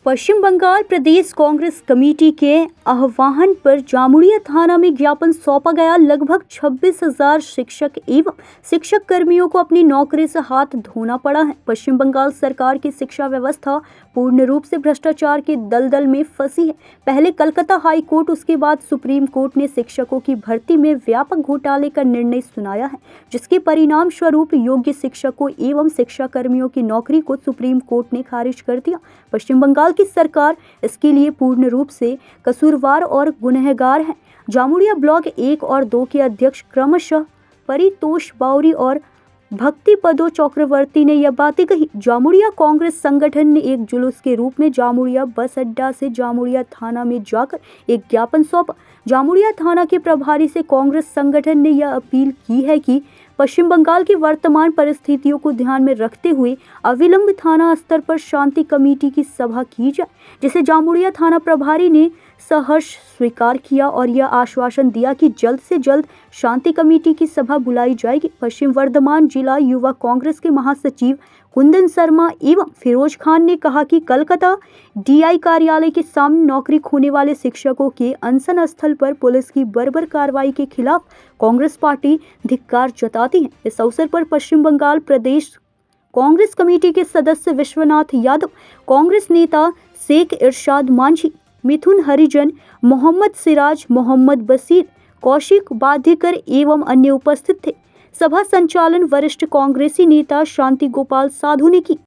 पश्चिम बंगाल प्रदेश Congress committee के आह्वान पर जामुड़िया थाना में ज्ञापन सौंपा गया। लगभग 26,000 शिक्षक एवं शिक्षक कर्मियों को अपनी नौकरी से हाथ धोना पड़ा है। पश्चिम बंगाल सरकार की शिक्षा व्यवस्था पूर्ण रूप से भ्रष्टाचार के दलदल में फंसी है। पहले कलकत्ता हाई कोर्ट, उसके बाद सुप्रीम कोर्ट ने शिक्षकों की भर्ती में व्यापक घोटाले का निर्णय सुनाया है, जिसके परिणाम स्वरूप योग्य शिक्षकों एवं शिक्षा कर्मियों की नौकरी को सुप्रीम कोर्ट ने खारिज कर दिया। पश्चिम बंगाल की सरकार इसके लिए पूर्ण रूप से कसूरवार और गुनहगार है। जामुड़िया ब्लॉक 1 और 2 के अध्यक्ष क्रमशः परितोष बाउरी और भक्ति पदो चक्रवर्ती ने यह बातें कही। जामुड़िया कांग्रेस संगठन ने एक जुलूस के रूप में जामुड़िया बस अड्डा से जामुड़िया थाना में जाकर एक ज्ञापन सौंपा। जामुड़िया थाना के प्रभारी से कांग्रेस संगठन ने यह अपील की है कि पश्चिम बंगाल की वर्तमान परिस्थितियों को ध्यान में रखते हुए अविलंब थाना स्तर पर शांति कमेटी की सभा की जाए, जिसे जामुड़िया थाना प्रभारी ने सहर्ष स्वीकार किया और यह आश्वासन दिया कि जल्द से जल्द शांति कमेटी की सभा बुलाई जाएगी। पश्चिम वर्धमान जिला युवा कांग्रेस के महासचिव कुंदन शर्मा एवं फिरोज खान ने कहा कि कलकत्ता डीआई कार्यालय के सामने नौकरी खोने वाले शिक्षकों के अनशन स्थल पर पुलिस की बर्बर कार्रवाई के खिलाफ कांग्रेस पार्टी धिक्कार जताती है। इस अवसर पर पश्चिम बंगाल प्रदेश कांग्रेस कमेटी के सदस्य विश्वनाथ यादव, कांग्रेस नेता शेख इरशाद मांझी, मिथुन हरिजन, मोहम्मद सिराज, मोहम्मद बशीर, कौशिक बाधिकर एवं अन्य उपस्थित थे। सभा संचालन वरिष्ठ कांग्रेसी नेता शांति गोपाल साधु ने की।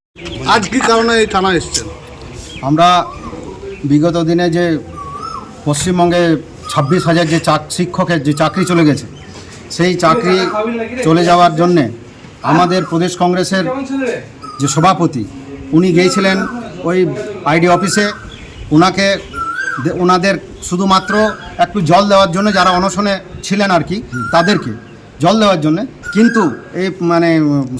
आज की कारण थाना আমরা বিগত দিনে যে পশ্চিমবঙ্গে 26,000 যে শিক্ষকের যে চাকরি চলে গেছে, সেই চাকরি চলে যাওয়ার জন্যে আমাদের প্রদেশ কংগ্রেসের যে সভাপতি উনি গিয়েছিলেন ওই আইডি অফিসে। ওনাদের শুধুমাত্র একটু জল দেওয়ার জন্য, যারা অনশনে ছিলেন আর কি, তাদেরকে জল দেওয়ার জন্য, কিন্তু এই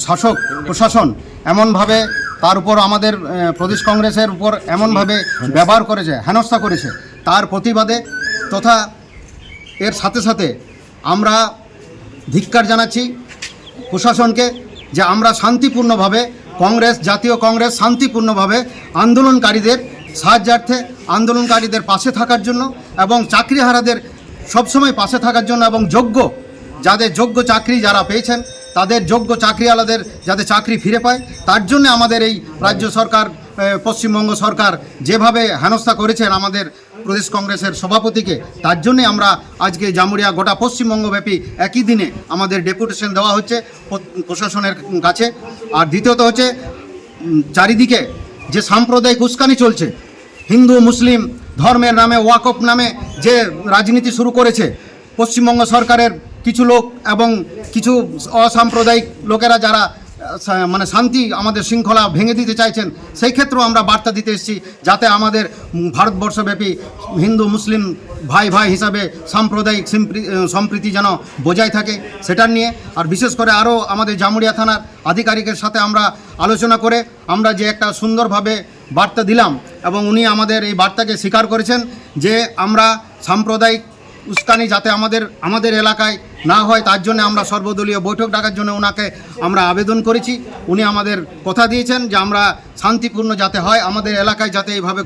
শাসক প্রশাসন এমনভাবে তার উপর আমাদের প্রদেশ কংগ্রেসের উপর এমনভাবে ব্যবহার করেছে, হেনস্থা করেছে, তার প্রতিবাদে তথা এর সাথে সাথে আমরা ধিক্কার জানাচ্ছি প্রশাসনকে যে আমরা শান্তিপূর্ণভাবে জাতীয় কংগ্রেস শান্তিপূর্ণভাবে আন্দোলনকারীদের সাহায্যার্থে, আন্দোলনকারীদের পাশে থাকার জন্য এবং চাকরিহারাদের সবসময় পাশে থাকার জন্য এবং যাদের যোগ্য চাকরি যারা পেয়েছেন তাদের যোগ্য চাকরিওয়ালাদের যাতে চাকরি ফিরে পায়, তার জন্য আমাদের এই রাজ্য সরকার, পশ্চিমবঙ্গ সরকার যেভাবে হেনস্থা করেছেন আমাদের প্রদেশ কংগ্রেসের সভাপতিকে, তার জন্যে আমরা আজকে জামুড়িয়া গোটা পশ্চিমবঙ্গব্যাপী একই দিনে আমাদের ডেপুটেশন দেওয়া হচ্ছে প্রশাসনের কাছে। আর দ্বিতীয়ত হচ্ছে, চারিদিকে যে সাম্প্রদায়িক উস্কানি চলছে, হিন্দু মুসলিম ধর্মের নামে, ওয়াকফ নামে যে রাজনীতি শুরু করেছে পশ্চিমবঙ্গ সরকারের কিছু লোক এবং কিছু অসাম্প্রদায়িক লোকেরা, যারা শান্তি আমাদের শৃঙ্খলা ভেঙে দিতে চাইছেন, সেই ক্ষেত্রেও আমরা বার্তা দিতে এসেছি যাতে আমাদের ভারতবর্ষব্যাপী হিন্দু মুসলিম ভাই ভাই হিসাবে সাম্প্রদায়িক সম্প্রীতি যেন বজায় থাকে, সেটার নিয়ে। আর বিশেষ করে আরও আমাদের জামুড়িয়া থানার আধিকারিকের সাথে আমরা আলোচনা করে আমরা যে একটা সুন্দরভাবে বার্তা দিলাম এবং উনি আমাদের এই বার্তাকে স্বীকার করেছেন যে আমরা সাম্প্রদায়িক উস্কানি যাতে আমাদের এলাকায় না হয়, তার জন্য আমরা সর্বদলীয় বৈঠক ডাকার জন্য ওনাকে আমরা আবেদন করেছি। উনি আমাদের কথা দিয়েছেন যে আমরা শান্তিপূর্ণ যাতে হয়, আমাদের এলাকায় যাতে এইভাবে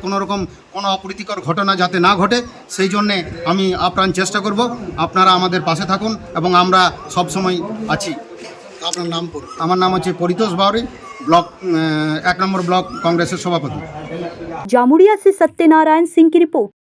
কোনো অপ্রীতিকর ঘটনা যাতে না ঘটে, সেই জন্যে আমি আপ্রাণ চেষ্টা করব। আপনারা আমাদের পাশে থাকুন এবং আমরা সবসময় আছি। আপনার নাম? আমার নাম হচ্ছে परितोष बावरी, ब्लॉक 1 नंबर ब्लॉक कांग्रेस सभापति। जामुड़िया से सत्यनारायण सिंह की रिपोर्ट।